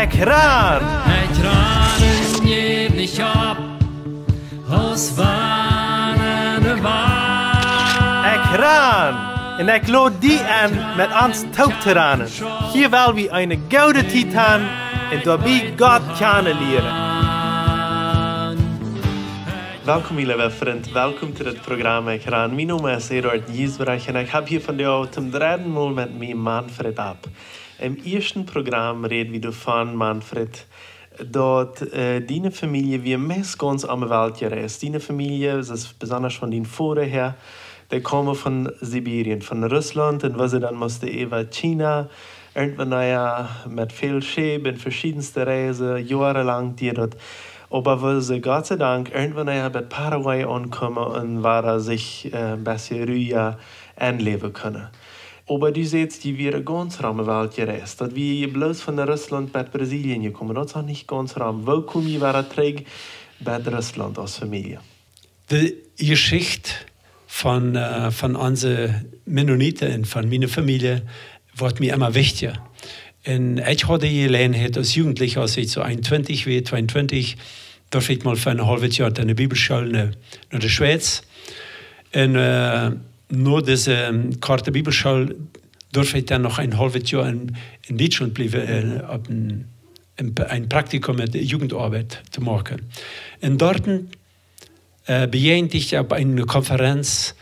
Ekran! Ekranen geef niet op, als ware waar. Ekran! En ik lood die aan met ons touwteranen. Hier wil we een gouden tijd hebben en daarbij God kennenleren. Welkom lieve vriend, welkom to dit programma Ekran. Mijn naam is Eduard Giesbrecht en ik heb hier vandaag zum dritten Mal met mij Manfred ab. Im eersten programma reden we ervan, Manfred, dat die Familie wie meest ganz am Welt gereist. Die Familie, das ist besonders von den Vorder her, die kommen von Sibirien, von Russland und was sie dann musste über China, irgendwann naja, mit viel Schäb in verschiedenste Reisen, jahrelang die dort. Aber wo sie Gott sei Dank irgendwann naja mit Paraguay ankommen und war sich ein bisschen ruhiger anleben können. Aber du siehst, die wäre ganz rum Welt gereist. Dat wir bloß von Russland mit Brasilien gekommen. Das ist auch nicht ganz rum. Wo kommen wir war träg mit Russland als Familie? Die Geschichte von unseren Mennoniten und von meiner Familie wird mir immer wichtiger. Und ich hatte die Gelegenheit als Jugendlicher, als ich so 21 war, 22, durfte ich mal für ein halbes Jahr in der Bibelschule nach der Schweiz. Und nur diese Karte Bibelschule durfte ich dann noch ein halbes Jahr in Deutschland bleiben, ein Praktikum mit Jugendarbeit zu machen. Und dort begegnete ich auf einer Konferenz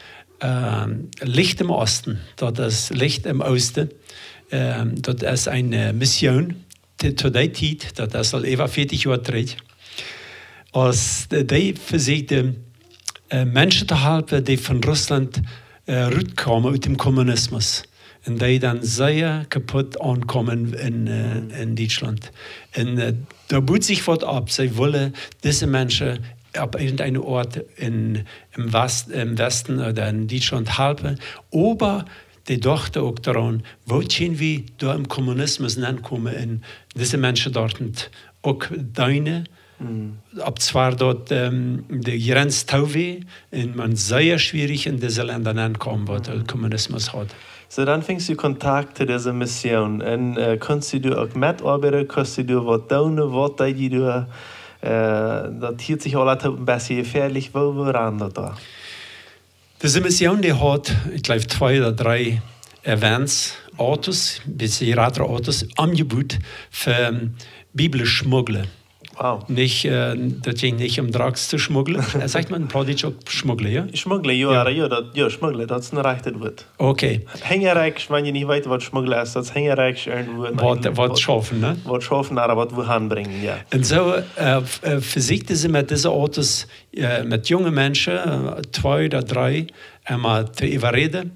Licht im Osten, dort ist Licht im Osten. Dat is een mission tot die tijd, dat is al even 40 jaar terug. Als die versuchte Menschen te helpen die van Rusland rauskomen uit dem Kommunismus. En die dan sehr kaputt aankomen in Deutschland. En daar boet zich wat op. Zij willen deze mensen op irgendeinem Ort im Westen oder in Deutschland helpen. Aber die dachten auch daran, wo können wir da im Kommunismus ankommen und diese Menschen dort auch deine, ab zwar dort die Grenze tauwe und man sehr schwierig in diese Länder ankommen, wo der Kommunismus hat. So dann fängst du Kontakt zu dieser Mission und kannst du auch mitarbeiten, kannst du was tun, was du das hielt sich alles ein bisschen gefährlich, wo waren da? Diese Mission, die hat, ich glaube, 2 oder 3 Events, Autos, bisschen Radautos, Angebot für Bibelschmuggler. Wow. Nicht, das ging nicht um Drugs zu schmuggeln. Sagt man in Plattdeutsch auch Schmuggler, ja? Schmuggler, ja, Schmuggler, das ist ein rechtes Wort. Okay. Hängereich, wenn ihr nicht weißt, was Schmuggler ist, das ist Hängereich irgendwo. Was schaffen, ne? Was schaffen, aber was wohin bringen, ja. Und so versuchten sie mit diesen Autos, mit jungen Menschen, 2 oder 3, einmal zu überreden.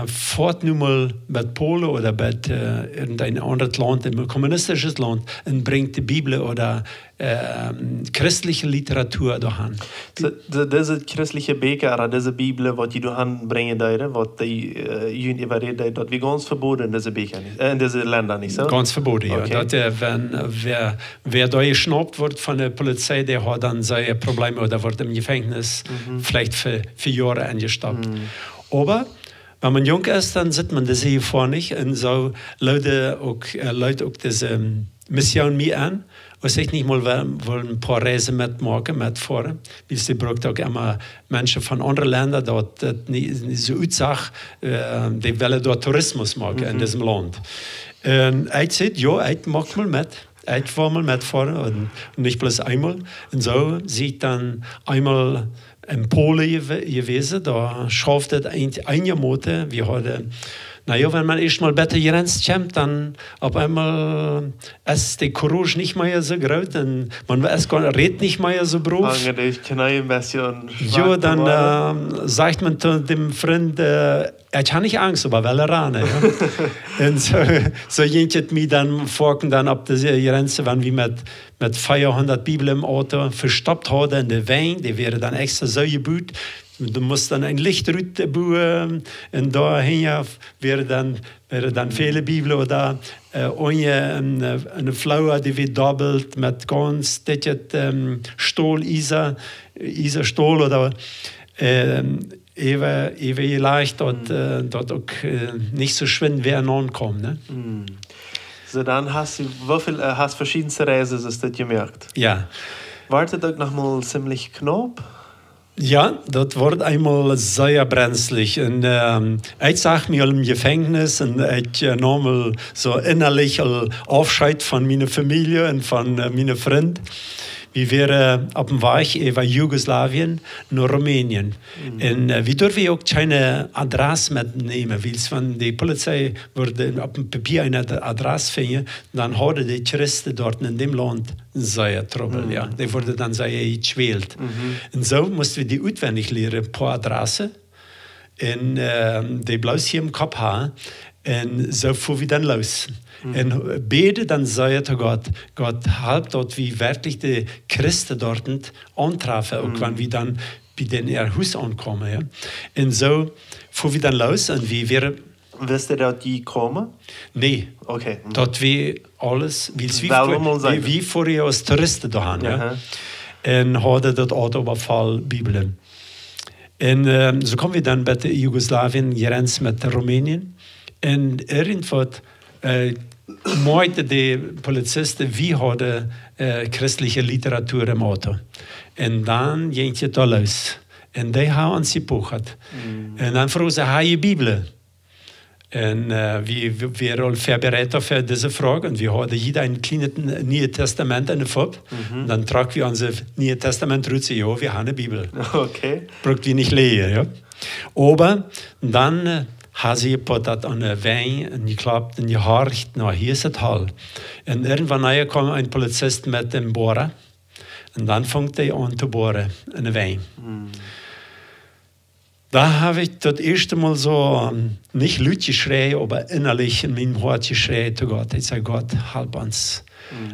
Fahrt nun mal mit Polen oder mit irgendein anderes Land, ein kommunistisches Land, und bringt die Bibel oder christliche Literatur dahin. So, diese christliche Bücher oder diese Bibel, was die dahin bringen, was die Juden überreden, das wird ganz verboten in diese Bücher, in diese Länder, nicht so? Ganz verboten, ja. Okay. Dat, wer da geschnappt wird von der Polizei, der hat dann seine Probleme oder wird im Gefängnis vielleicht für Jahre eingestoppt. Aber wenn man jung ist, dann sieht man das hier vor nicht. Und so Leute auch diese Mission mir an. Und ich nicht mal wollen ein paar Reisen mitmachen, mitfahren. Weil sie braucht auch immer Menschen von anderen Ländern, dort nicht so Utsach, die wollen dort Tourismus machen in diesem Land. Und ich sagte, ja, ich mach mal mit. Ich war mal mitfahren und nicht bloß einmal. Und so sieht dann einmal in Polen gewesen, da schafft es ein Jahr Monate. Wir hatten, naja, wenn man erst mal besser grenzt kommt, dann auf einmal ist die Courage nicht mehr so groß und man redet nicht mehr so brav. Ja, dann sagt man zu dem Freund, ich habe nicht Angst, aber will ran. Ja? Und so ging es mir dann vor, dann ab der Grenze, wenn wir mit 400 Bibel im Auto verstoppt haben in der Wein, die wäre dann extra so gebaut. Du musst dann ein Lichtroute bauen und dahin wäre dann viele Bibeln oder eine Flower, die wird doppelt mit ganz dicken Stahl, Stahl oder ewig leicht und dort auch nicht so schwindend wer ankommt. Ne? So dann hast du hast verschiedenste Reisen, ist das gemerkt. Ja. Wartet auch noch mal ziemlich knapp? Ja, dat wordt eenmaal zeer brenzlig. En ik zag me al im Gefängnis en ik nam zo innerlich al afscheid van mijn familie en van mijn vriend. Wir wären auf dem Weg über Jugoslawien nach Rumänien. Und wir dürfen auch keine Adresse mitnehmen, weil wenn die Polizei würde auf dem Papier eine Adresse finden, dann haben die Christen dort in dem Land sehr Trouble. Ja. Die wurden dann sehr geschwält. Und so mussten wir die auswendig lernen, pro Adresse. Und die bloß hier im Kopf haben. Und so fuhren wir dann los. Und bete dann sagte Gott halb dort, wie wirklich die Christen dort antrafen, auch wenn wir dann bei den ihr Haus ankommen. Ja. Und so fuhren wir dann los und wir Wisst ihr dort die kommen? Nee. Okay. Dort wie alles, wie vorher als Touristen da haben. Ja. Und hadden dat Autobefall Bibelen. Und so kommen wir dann bei Jugoslawien, Grenz mit Rumänien. Und irgendwann meinten die Polizisten, wir hadden christliche Literatur im Auto. Und dann ging es da los. Und die haben uns gebucht. Und dann fragen sie, habe je Bibel? Und wir waren vorbereitet für diese Frage. Und wir hatten jeder ein kleines Neues Testament in der Fob. Und dann tragen wir unser Neues Testament raus. Ja, wir haben eine Bibel. Okay. Braucht wir nicht lesen. Ja. Aber dann haben sie gepottet an der Wein und geklappt und gehorcht, na, hier ist das Hall. Und irgendwann kam ein Polizist mit dem Bohrer und dann fängt er an zu bohren in der Wein. Da habe ich das erste Mal so nicht laut geschrien, aber innerlich in meinem Herz geschrien zu Gott. Ich sage, Gott, halb uns.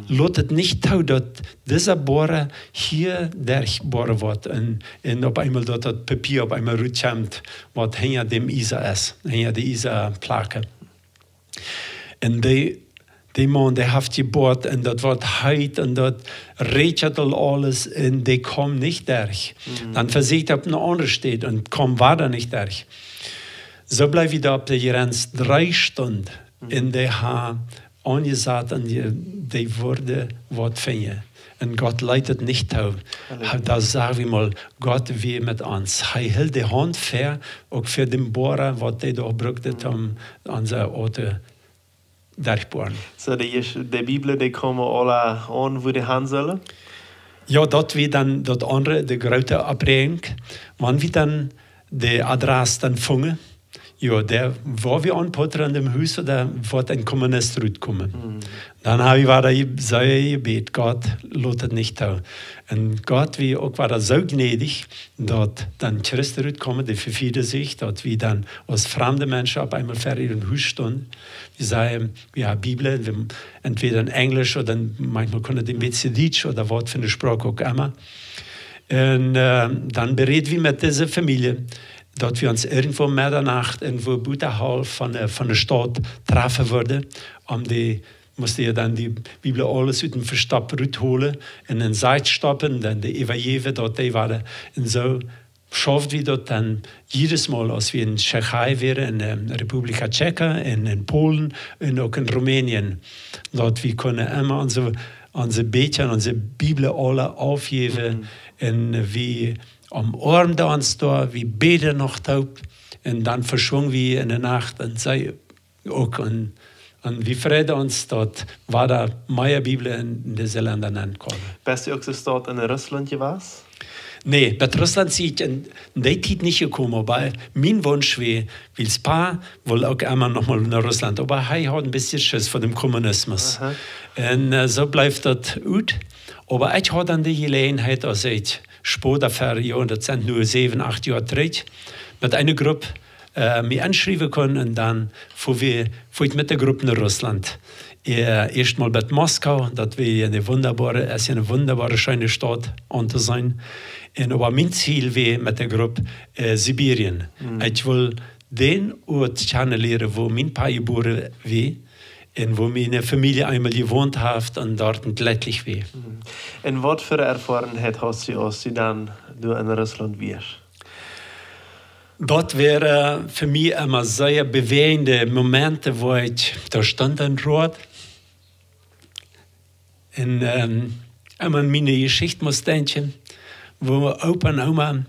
Lass es nicht tun, dass dieser Bohrer hier durchbohren wird und auf einmal dort das Papier auf einmal rutschammt, was hinter dem Isa ist, hinter der Isa-Plake. Und die Mann, der hat gebohrt und das wird heit und das rätschert alles und die kommen nicht durch. Dann versiegt, ob eine andere steht und kommen weiter nicht durch. So bleibe ich da auf der Grenze 3 Stunden und die haben angesagt und die wurde was finden. Und Gott leitet nicht auf. Da sagen wir mal, Gott will mit uns. Er hält die Hand fair, auch für den Bohrer, was die da brauchte, um unser Auto durchbohren. So, die Bibel, die kommen alle an, wo die haben sollen? Ja, dort wird dann das andere, die große Abrechnung. Wann wir dann die Adresse dann fangen, ja, der, wo wir anpottern in dem Haus, da wird ein Kommunist rauskommen. Dann habe ich weiter gebeten, Gott, lass das nicht tun. Und Gott war da so gnädig, dass dann Christen rauskommen, die verfieden sich, dass wir dann als fremde Menschen auf einmal vor ihrem Haus stehen. Wir sagen, wir haben Bibel, wir entweder in Englisch oder manchmal können die ein bisschen Deutsch oder Wort für eine Sprache auch immer. Und dann bereden wir mit dieser Familie, dass wir uns irgendwo Mitternacht irgendwo Butterhall von der Stadt treffen würden. Musste ja dann die Bibel alles aus dem Verstapp holen, in den Seite stoppen, dann die Evangelien dort waren. Und so schafft wir dort dann jedes Mal, als wir in Tschechei wären, in der Republika Tschecha, in Polen und auch in Rumänien, dort wir können immer unsere Beten, unsere Bibel alle aufgeben und wie am Abend da uns da, wie beten noch taub und dann verschwungen wir in der Nacht und sei auch und wie freuen uns dort, war da meine Bibel in diese Länder angekommen. Bist du auch so dort in Russland gewesen? Nee, bei Russland sind in der Zeit nicht gekommen, aber mein Wunsch wäre, weil das Paar will auch immer noch mal nach Russland, aber er hat ein bisschen Schiss vor dem Kommunismus. Und so bleibt das gut. Aber ich hatte dann die Gelegenheit, als ich später für Jahren, das sind nur 7, 8 Jahre zurück, mit einer Gruppe mich anschreiben können und dann fuhr ich mit der Gruppe nach Russland. Erst mal bei Moskau, das wäre eine wunderbare, schöne Stadt an zu sein. Und aber mein Ziel wäre mit der Gruppe Sibirien. Ich will den Ort kennenlernen, wo mein Paar geboren war und wo meine Familie einmal gewohnt hat und dort glücklich war. Und was für eine Erfahrung hast du, als du dann in Russland warst? Dort wäre für mich immer sehr bewegende Momente, wo ich da stand in Rot Und immer an meine Geschichte muss denken, wo Opa und Oma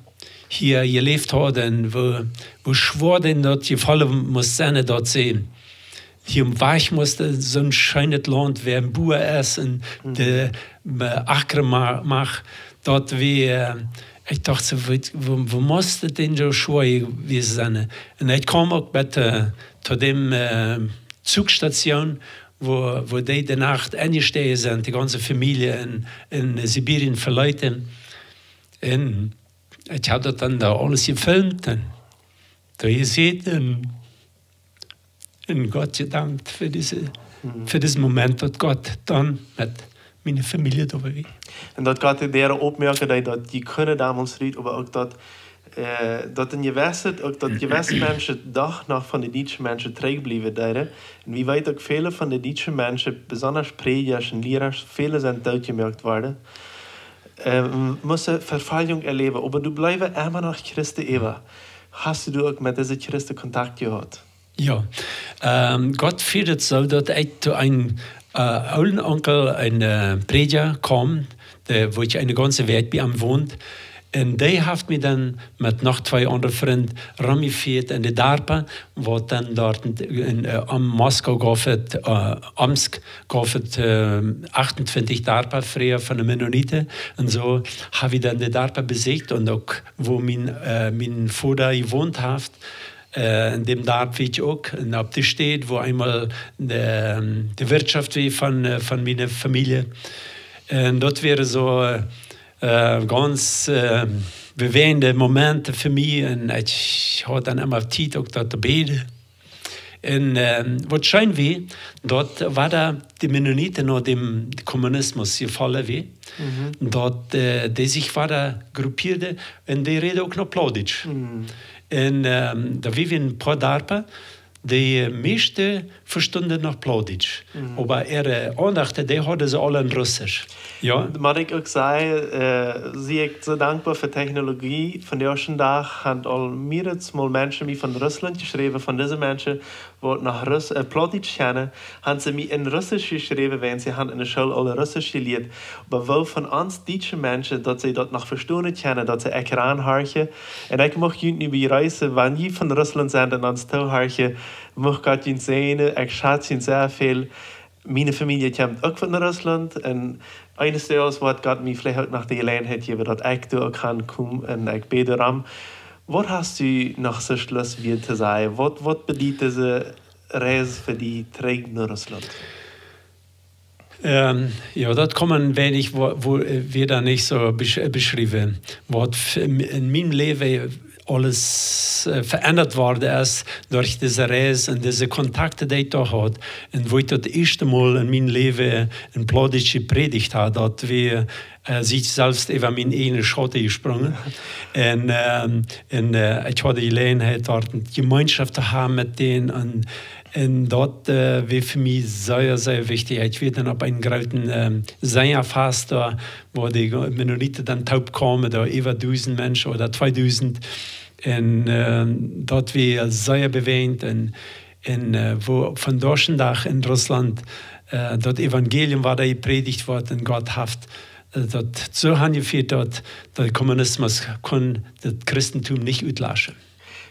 hier gelebt haben, wo schwor denn dort gefallen muss sein, dort sehen. Hier im Weich musste so ein schönes Land, wer ein Bauer ist und der Acker macht, dort wie, ich dachte, wo musste denn so schwer sein? Und ich kam auch bitte zu dem Zugstation, wo die Nacht eingestiegen sind, die ganze Familie in Sibirien verleuten. Und ich habe dann da alles gefilmt. Und da ihr seht, und Gott gedankt für diesen Moment, was Gott dann mit meiner Familie da war. Und dat gaat er opmerken dat die kunnen damals niet, aber ook dat in je wedstrijd, ook dat je mensen dag nog van de Duitse mensen terugblijven deden. En wie weet ook vele van de Duitse mensen, besonders predikers en leraars, vele zijn doodgemerkt worden. Müssen Verfallung erleben, aber du bleibst immer noch Christen Eva. Hast du auch mit diesen Christen Kontakt gehabt? Ja, Gott führt es so, dass ich zu einem alten Onkel, ein Prediger, kam, wo ich eine ganze Welt bei ihm wohnt. Und der hat mich dann mit noch 2 anderen Freunden ramifiert in die DARPA, wo dann dort am Moskau gehofft, Omsk gehofft, 28 DARPA früher von den Mennoniten. Und so habe ich dann die DARPA besiegt und auch, wo mein Vater gewohnt hat, in dem Dorf wie ich auch, und auf der steht, wo einmal die Wirtschaft wie von meiner Familie. Und dort wäre so ganz bewegende Momente für mich, und ich hatte dann immer Zeit auch dort zu beten. Und was schön wie, dort war da die Mennoniten noch dem Kommunismus gefallen wie. Dort, die sich war da gruppierte, und die reden auch noch Plauditsch. Und da wir ein paar Darpa, die meisten verstanden noch Plauditsch. Aber ihre Andachten, die hatten sie alle in Russisch. Ja. Maar ik ook zei, zie ik zo dankbaar voor technologie. Van de eerste dag hebben al meerdere mensen die van Rusland geschreven. Van deze mensen die nog Plauditsch kennen, hebben ze mij in Russisch geschreven, want ze hebben in de school alle Russisch geleerd. Maar wel van ons Duitse mensen, dat ze dat nog verstaan kennen, dat ze echt aanhouden. En ik mocht jullie nu bij reizen, wanneer je van Rusland zijn en ons toehouden, mocht ik jullie zien, ik schat jullie zeer veel. Meine Familie kommt auch von Russland und eines Tages wird Gott mir vielleicht auch nach der Gelegenheit geben, dass ich da auch kommen kann und ich bete darum. Was hast du noch so Schluss wie zu sagen? Was bedeutet diese Reise für die Träger nach Russland? Ja, das kann man wenig, wo wir da nicht so beschrieben. Was in meinem Leben alles verändert worden ist durch diese Reise und diese Kontakte, die ich da hatte. Und wo ich das erste Mal in meinem Leben eine plaudische Predigt hatte, dass wir sich selbst über meine eigene Schotte gesprungen. Und ich hatte die Gelegenheit, dort eine Gemeinschaft zu haben mit denen. Und dort war für mich sehr, sehr wichtig. Ich war dann auf einen großen Sängerfest, wo die Mennoniten dann taub kamen, da über 1000 Menschen oder 2000. Und dort war sehr bewegend. Und wo von Dorschendach in Russland dort Evangelium war da gepredigt worden, und Gott hat dort so angeführt, dass der Kommunismus kann das Christentum nicht auslöschen.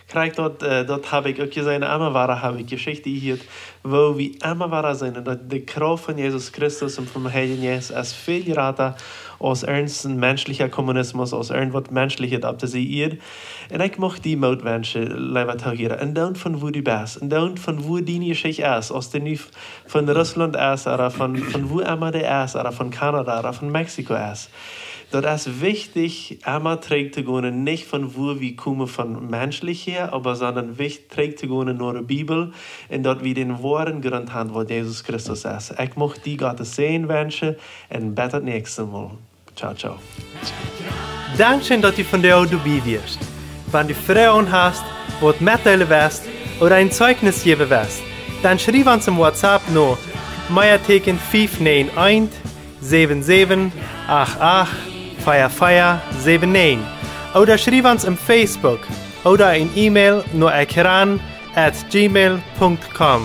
Kijk, dat heb ik ook gezien. Immer waar heb ik Geschichte hier, wo we immer waar zijn. Dat de kracht van Jezus Christus en van Heiligen Jezus is veel groter als een menschlicher Kommunismus, als irgendwas Menschliches, dat ze hier. En ik mocht die moed wensen, liever toegeren. En dan van wo du bist. En dan van wo die Geschichte is. Als die nu van Rusland is, of van wo immer die is, of van Kanada, of van Mexiko is. Das ist wichtig, immer trägt zu gehen, nicht von wo wir kommen von menschlich her, aber sondern wichtig trägt zu gehen nur die Bibel und dort wir den wahren Grund haben, wo Jesus Christus ist. Ich möchte die Gottes sehen wünschen und bis zum nächsten Mal. Ciao, ciao. Dankeschön, dass du von der dabei wirst. Wenn du Fragen hast, was du mitteilen willst oder ein Zeugnis geben willst, dann schreib uns im WhatsApp noch Meierteken 591 77 88 5579 oder schreib uns im Facebook oder ein E-Mail nur ekran@gmail.com.